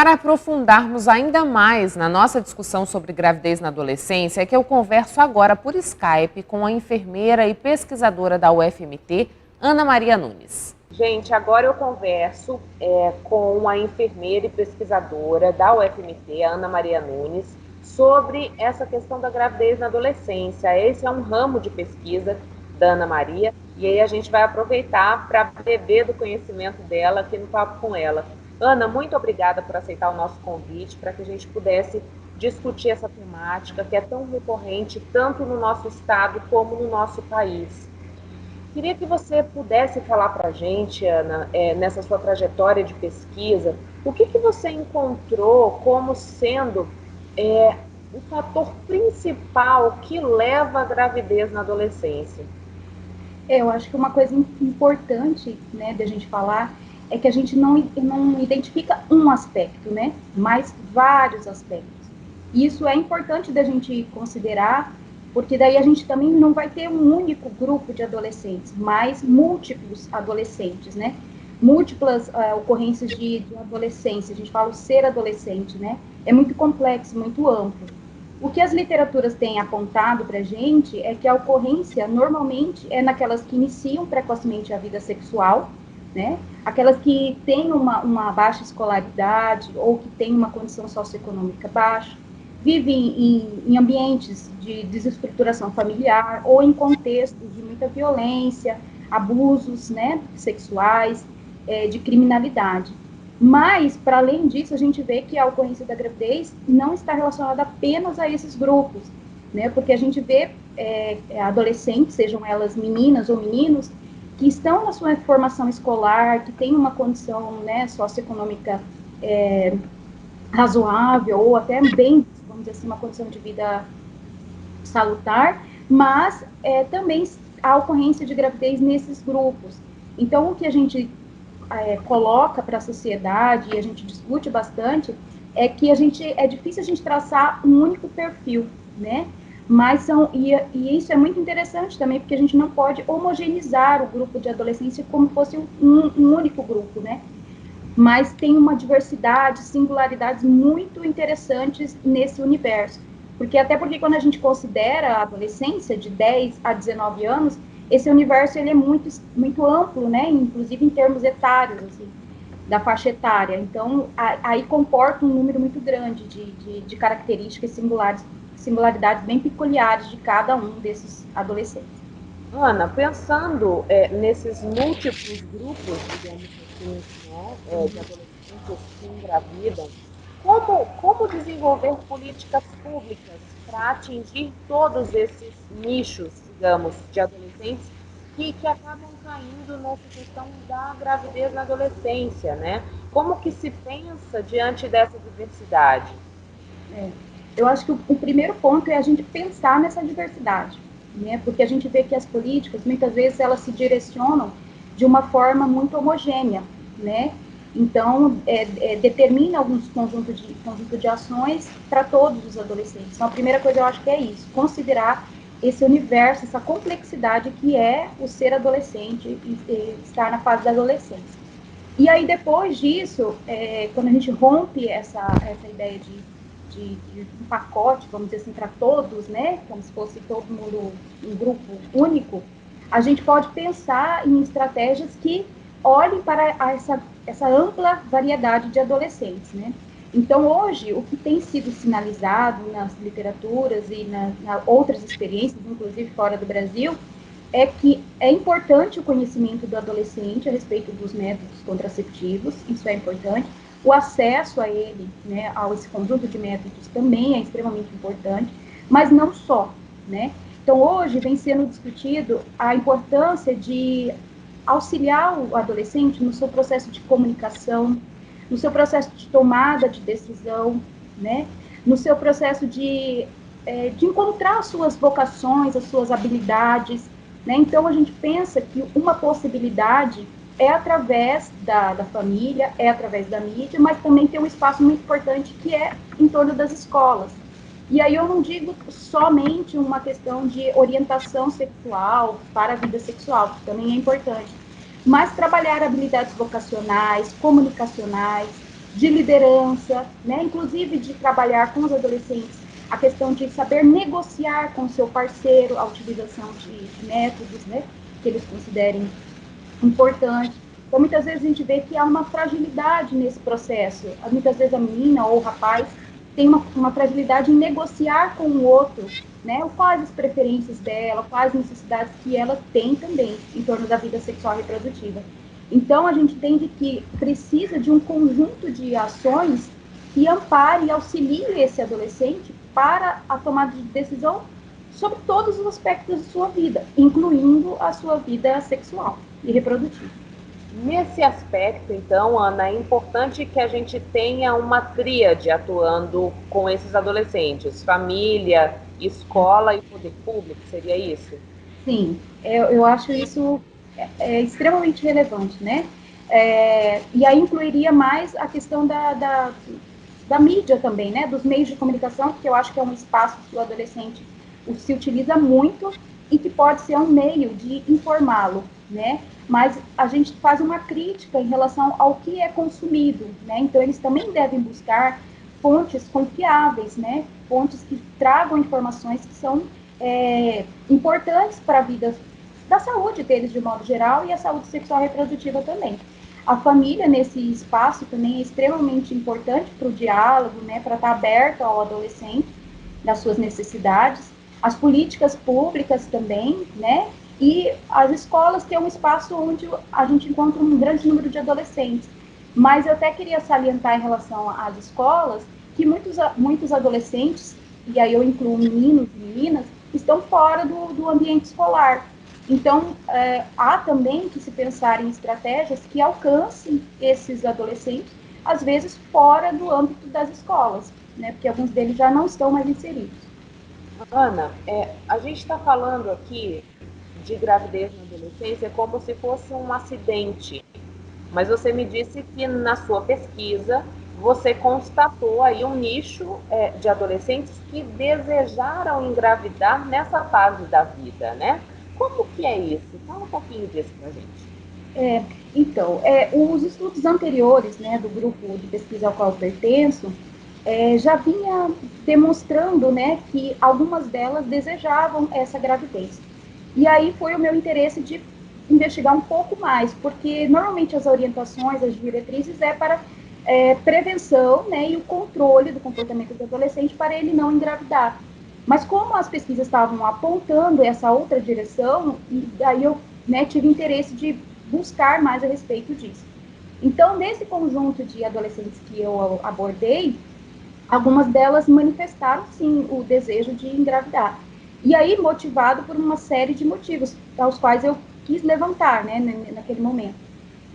para aprofundarmos ainda mais na nossa discussão sobre gravidez na adolescência, é que eu converso agora por Skype com a enfermeira e pesquisadora da UFMT, Ana Maria Nunes. Gente, agora eu converso com a enfermeira e pesquisadora da UFMT, a Ana Maria Nunes, sobre essa questão da gravidez na adolescência. Esse é um ramo de pesquisa da Ana Maria, e aí a gente vai aproveitar para beber do conhecimento dela aqui no Papo com ela. Ana, muito obrigada por aceitar o nosso convite para que a gente pudesse discutir essa temática que é tão recorrente tanto no nosso estado como no nosso país. Queria que você pudesse falar para a gente, Ana, nessa sua trajetória de pesquisa, o que você encontrou como sendo o fator principal que leva à gravidez na adolescência? Eu acho que uma coisa importante, né, da gente falar é que a gente não identifica um aspecto, né, mas vários aspectos. E isso é importante da gente considerar, porque daí a gente também não vai ter um único grupo de adolescentes, mas múltiplos adolescentes, né? Múltiplas ocorrências de adolescência, a gente fala o ser adolescente, né? É muito complexo, muito amplo. O que as literaturas têm apontado para a gente é que a ocorrência normalmente é naquelas que iniciam precocemente a vida sexual, né? Aquelas que têm uma baixa escolaridade ou que têm uma condição socioeconômica baixa, vivem em ambientes de desestruturação familiar ou em contextos de muita violência, abusos, né, sexuais, de criminalidade. Mas, para além disso, a gente vê que a ocorrência da gravidez não está relacionada apenas a esses grupos, né? Porque a gente vê adolescentes, sejam elas meninas ou meninos, que estão na sua formação escolar, que têm uma condição, né, socioeconômica razoável, ou até bem, vamos dizer assim, uma condição de vida salutar, mas também há ocorrência de gravidez nesses grupos. Então, o que a gente coloca para a sociedade e a gente discute bastante é que é difícil a gente traçar um único perfil, né? Mas e isso é muito interessante também, porque a gente não pode homogeneizar o grupo de adolescência como fosse um único grupo, né? Mas tem uma diversidade, singularidades muito interessantes nesse universo. Porque quando a gente considera a adolescência de 10 a 19 anos, esse universo ele é muito amplo, né? Inclusive em termos etários, assim, da faixa etária. Então, aí comporta um número muito grande de características singularidades bem peculiares de cada um desses adolescentes. Ana, pensando nesses múltiplos grupos, digamos assim, né, de adolescentes que engravidam, como desenvolver políticas públicas para atingir todos esses nichos, digamos, de adolescentes que acabam caindo nessa questão da gravidez na adolescência, né? Como que se pensa diante dessa diversidade? Eu acho que o primeiro ponto é a gente pensar nessa diversidade, né? Porque a gente vê que as políticas, muitas vezes, elas se direcionam de uma forma muito homogênea, né? Então, determina alguns conjunto de ações para todos os adolescentes. Então, a primeira coisa eu acho que é isso, considerar esse universo, essa complexidade que é o ser adolescente e estar na fase da adolescência. E aí, depois disso, quando a gente rompe essa ideia de um pacote, vamos dizer assim, para todos, né, como se fosse todo mundo um grupo único, a gente pode pensar em estratégias que olhem para essa ampla variedade de adolescentes, né? Então, hoje, o que tem sido sinalizado nas literaturas e nas outras experiências, inclusive fora do Brasil, é que é importante o conhecimento do adolescente a respeito dos métodos contraceptivos, isso é importante. O acesso a ele, né, a esse conjunto de métodos também é extremamente importante, mas não só, né? Então, hoje vem sendo discutido a importância de auxiliar o adolescente no seu processo de comunicação, no seu processo de tomada de decisão, né? No seu processo de encontrar as suas vocações, as suas habilidades, né? Então, a gente pensa que uma possibilidade é através da família, é através da mídia, mas também tem um espaço muito importante que é em torno das escolas. E aí eu não digo somente uma questão de orientação sexual para a vida sexual, que também é importante, mas trabalhar habilidades vocacionais, comunicacionais, de liderança, né? Inclusive de trabalhar com os adolescentes a questão de saber negociar com o seu parceiro a utilização de métodos, né, que eles considerem importantes. Então, muitas vezes a gente vê que há uma fragilidade nesse processo. Muitas vezes a menina ou o rapaz tem uma fragilidade em negociar com o outro, né, quais as preferências dela, quais as necessidades que ela tem também em torno da vida sexual e reprodutiva. Então, a gente entende que precisa de um conjunto de ações que ampare e auxilie esse adolescente para a tomada de decisão sobre todos os aspectos de sua vida, incluindo a sua vida sexual e reprodutiva. Nesse aspecto, então, Ana, é importante que a gente tenha uma tríade atuando com esses adolescentes: família, escola e poder público, seria isso? Sim, eu acho isso extremamente relevante, né? E aí incluiria mais a questão da mídia também, né? Dos meios de comunicação, que eu acho que é um espaço que o adolescente se utiliza muito e que pode ser um meio de informá-lo, né? Mas a gente faz uma crítica em relação ao que é consumido, né? Então eles também devem buscar fontes confiáveis, né? Fontes que tragam informações que são importantes para a vida da saúde deles de modo geral e a saúde sexual e reprodutiva também. A família nesse espaço também é extremamente importante para o diálogo, né, para estar aberto ao adolescente das suas necessidades. As políticas públicas também, né, e as escolas têm um espaço onde a gente encontra um grande número de adolescentes. Mas eu até queria salientar em relação às escolas que muitos adolescentes, e aí eu incluo meninos e meninas, estão fora do ambiente escolar. Então, há também que se pensar em estratégias que alcancem esses adolescentes, às vezes fora do âmbito das escolas, né? Porque alguns deles já não estão mais inseridos. Ana, a gente está falando aqui de gravidez na adolescência como se fosse um acidente, mas você me disse que na sua pesquisa você constatou aí um nicho de adolescentes que desejaram engravidar nessa fase da vida, né? Como que é isso? Fala um pouquinho disso pra gente. Então, os estudos anteriores, né, do grupo de pesquisa ao qual eu pertenço, já vinha demonstrando, né, que algumas delas desejavam essa gravidez. E aí foi o meu interesse de investigar um pouco mais, porque normalmente as orientações, as diretrizes é para prevenção, né, e o controle do comportamento do adolescente para ele não engravidar. Mas como as pesquisas estavam apontando essa outra direção, e daí eu, né, tive interesse de buscar mais a respeito disso. Então, nesse conjunto de adolescentes que eu abordei, algumas delas manifestaram, sim, o desejo de engravidar. E aí, motivado por uma série de motivos, aos quais eu quis levantar, né, naquele momento.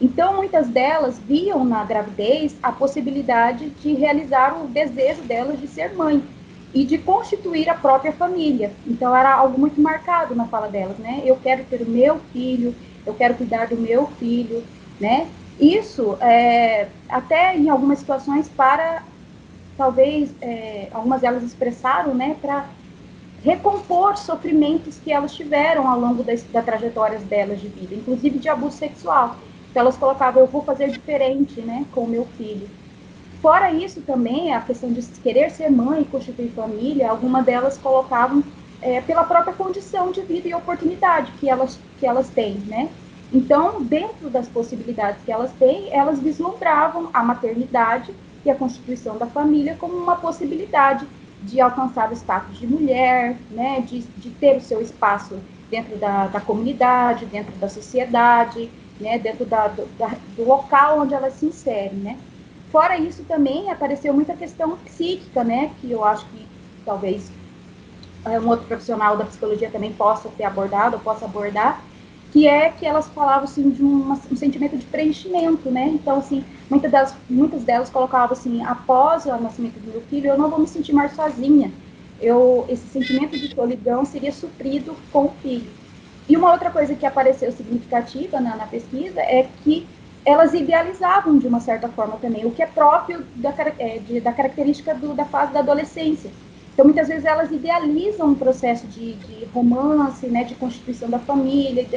Então, muitas delas viam na gravidez a possibilidade de realizar o desejo delas de ser mãe e de constituir a própria família. Então, era algo muito marcado na fala delas, né? Eu quero ter o meu filho, eu quero cuidar do meu filho, né? Isso, até em algumas situações, para talvez, algumas delas expressaram, né, para recompor sofrimentos que elas tiveram ao longo da trajetória delas de vida, inclusive de abuso sexual. Então, elas colocavam, eu vou fazer diferente, né, com o meu filho. Fora isso também, a questão de querer ser mãe e constituir família, algumas delas colocavam pela própria condição de vida e oportunidade que elas têm, né? Então, dentro das possibilidades que elas têm, elas vislumbravam a maternidade e a constituição da família como uma possibilidade de alcançar o status de mulher, né? De ter o seu espaço dentro da comunidade, dentro da sociedade, né? Dentro do local onde elas se inserem, né? Fora isso, também apareceu muita questão psíquica, né? Que eu acho que talvez um outro profissional da psicologia também possa ter abordado, ou possa abordar, que é que elas falavam, assim, de um sentimento de preenchimento, né? Então, assim, muitas delas colocavam, assim, após o nascimento do meu filho, eu não vou me sentir mais sozinha. Esse sentimento de solidão seria suprido com o filho. E uma outra coisa que apareceu significativa na pesquisa é que elas idealizavam, de uma certa forma, também, o que é próprio da característica da fase da adolescência. Então, muitas vezes, elas idealizam um processo de romance, né, de constituição da família,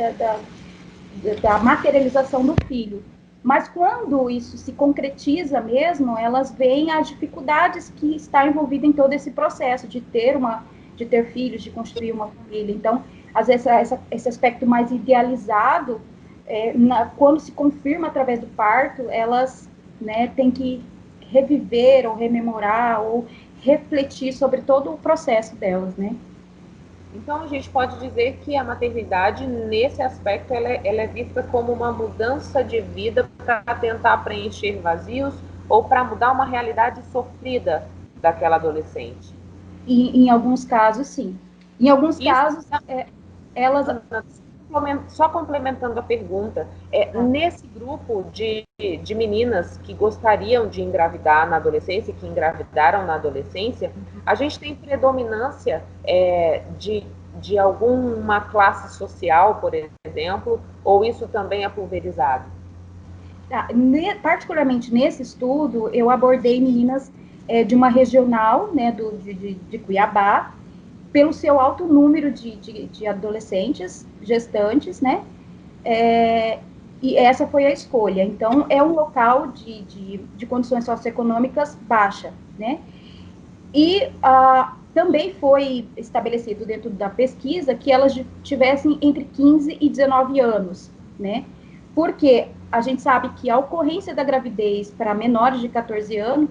da materialização do filho. Mas quando isso se concretiza mesmo, elas veem as dificuldades que está envolvida em todo esse processo de ter filhos, de construir uma família. Então, às vezes esse aspecto mais idealizado, quando se confirma através do parto, elas, né, têm que reviver ou rememorar ou refletir sobre todo o processo delas, né? Então, a gente pode dizer que a maternidade, nesse aspecto, ela é vista como uma mudança de vida para tentar preencher vazios ou para mudar uma realidade sofrida daquela adolescente. E em alguns casos, sim. Em alguns Isso, casos, elas... só complementando a pergunta, Ah, nesse grupo de meninas que gostariam de engravidar na adolescência, que engravidaram na adolescência, a gente tem predominância de alguma classe social, por exemplo, ou isso também é pulverizado? particularmente nesse estudo, eu abordei meninas de uma regional, né, de Cuiabá, pelo seu alto número de adolescentes, gestantes, né? É, e essa foi a escolha. Então, é um local de condições socioeconômicas baixa, né? E também foi estabelecido dentro da pesquisa que elas tivessem entre 15 e 19 anos, né? Porque a gente sabe que a ocorrência da gravidez para menores de 14 anos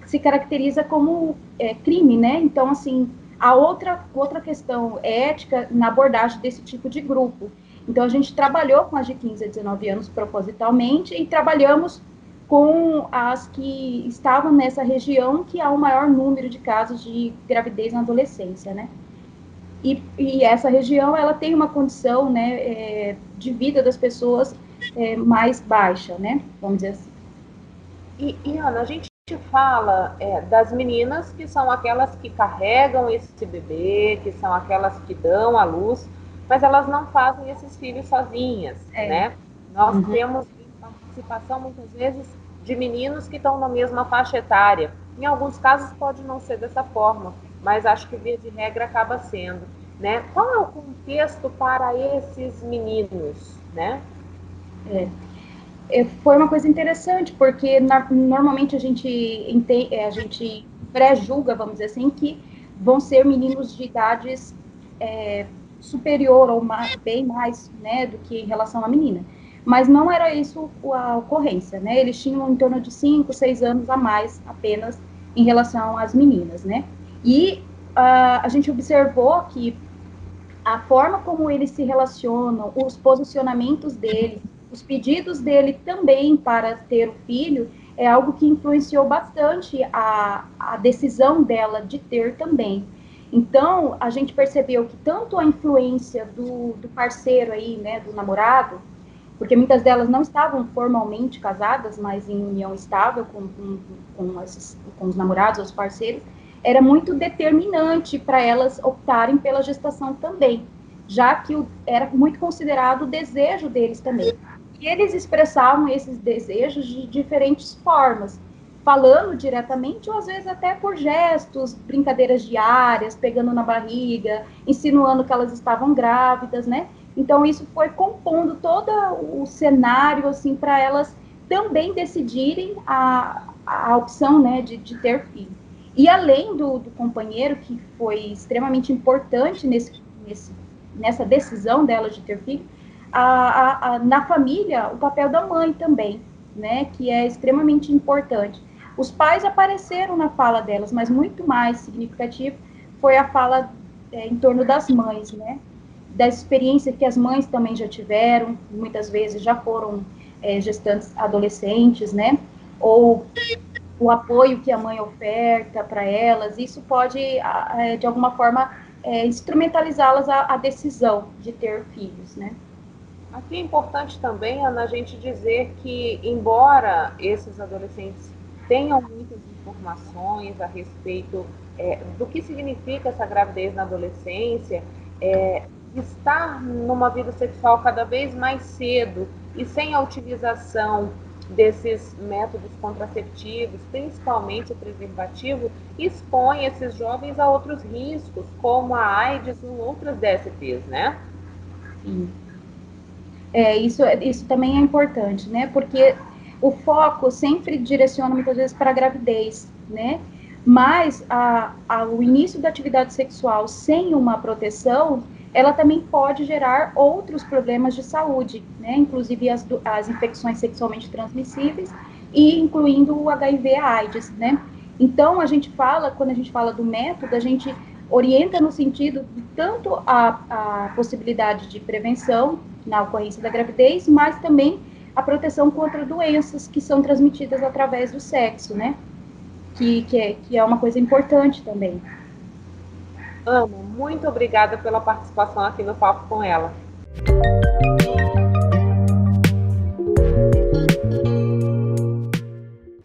se caracteriza como crime, né? Então, assim, a outra questão ética na abordagem desse tipo de grupo. Então, a gente trabalhou com as de 15 a 19 anos propositalmente e trabalhamos com as que estavam nessa região que há o maior número de casos de gravidez na adolescência, né? E essa região, ela tem uma condição, né, de vida das pessoas mais baixa, né? Vamos dizer assim. E Ana, a gente fala das meninas que são aquelas que carregam esse bebê, que são aquelas que dão à luz, mas elas não fazem esses filhos sozinhas, né? Nós temos participação, muitas vezes, de meninos que estão na mesma faixa etária. Em alguns casos pode não ser dessa forma, mas acho que, via de regra, acaba sendo, né? Qual é o contexto para esses meninos, né? Foi uma coisa interessante, porque normalmente a gente pré-julga, vamos dizer assim, que vão ser meninos de idades superior ou bem mais, né, do que em relação à menina. Mas não era isso a ocorrência, né? Eles tinham em torno de 5, 6 anos a mais apenas em relação às meninas, né? E a gente observou que a forma como eles se relacionam, os posicionamentos dele, os pedidos dele também para ter o filho, é algo que influenciou bastante a decisão dela de ter também. Então, a gente percebeu que tanto a influência do parceiro aí, né, do namorado, porque muitas delas não estavam formalmente casadas, mas em união estável com os namorados, os parceiros, era muito determinante para elas optarem pela gestação também, já que era muito considerado o desejo deles também. E eles expressavam esses desejos de diferentes formas, falando diretamente ou às vezes até por gestos, brincadeiras diárias, pegando na barriga, insinuando que elas estavam grávidas, né? Então, isso foi compondo todo o cenário, assim, para elas também decidirem a opção, né, de ter filho. E além do companheiro, que foi extremamente importante nessa decisão delas de ter filho, na família, o papel da mãe também, né, que é extremamente importante. Os pais apareceram na fala delas, mas muito mais significativo foi a fala em torno das mães, né, da experiência que as mães também já tiveram, muitas vezes já foram gestantes adolescentes, né? Ou o apoio que a mãe oferta para elas, isso pode, de alguma forma, instrumentalizá-las a decisão de ter filhos, né? Aqui é importante também, Ana, a gente dizer que, embora esses adolescentes tenham muitas informações a respeito do que significa essa gravidez na adolescência, estar numa vida sexual cada vez mais cedo e sem a utilização desses métodos contraceptivos, principalmente o preservativo, expõe esses jovens a outros riscos, como a AIDS ou outras DSTs, né? Sim. Isso também é importante, né? Porque o foco sempre direciona muitas vezes para a gravidez, né? Mas o início da atividade sexual sem uma proteção, ela também pode gerar outros problemas de saúde, né? Inclusive as infecções sexualmente transmissíveis e incluindo o HIV/AIDS, né? Então, quando a gente fala do método, a gente orienta no sentido de tanto a possibilidade de prevenção na ocorrência da gravidez, mas também a proteção contra doenças que são transmitidas através do sexo, né? Que é uma coisa importante também. Ana, muito obrigada pela participação aqui no Papo com ela.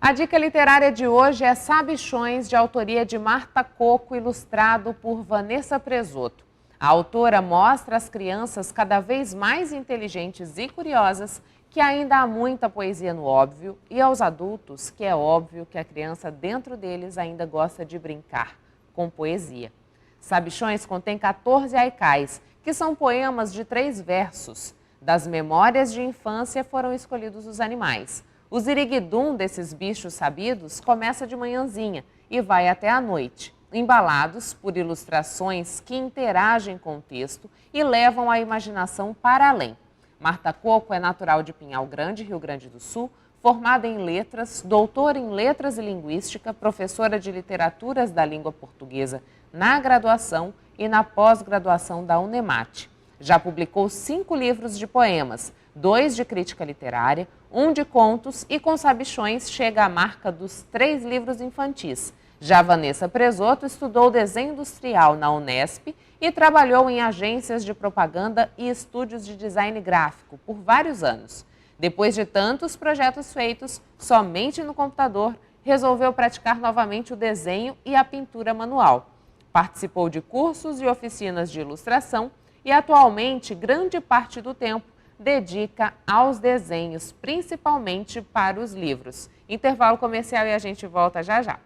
A dica literária de hoje é Sabichões, de autoria de Marta Coco, ilustrado por Vanessa Presoto. A autora mostra às crianças cada vez mais inteligentes e curiosas que ainda há muita poesia no óbvio e aos adultos que é óbvio que a criança dentro deles ainda gosta de brincar com poesia. Sabichões contém 14 haikais, que são poemas de 3 versos. Das memórias de infância foram escolhidos os animais. O ziriguidum desses bichos sabidos começa de manhãzinha e vai até a noite, embalados por ilustrações que interagem com o texto e levam a imaginação para além. Marta Coco é natural de Pinhal Grande, Rio Grande do Sul, formada em letras, doutora em letras e linguística, professora de literaturas da língua portuguesa na graduação e na pós-graduação da Unemate. Já publicou 5 livros de poemas, 2 de crítica literária, 1 de contos e com Sabichões chega à marca dos 3 livros infantis. Já Vanessa Presoto estudou desenho industrial na Unesp e trabalhou em agências de propaganda e estúdios de design gráfico por vários anos. Depois de tantos projetos feitos somente no computador, resolveu praticar novamente o desenho e a pintura manual. Participou de cursos e oficinas de ilustração e atualmente grande parte do tempo dedica aos desenhos, principalmente para os livros. Intervalo comercial e a gente volta já já.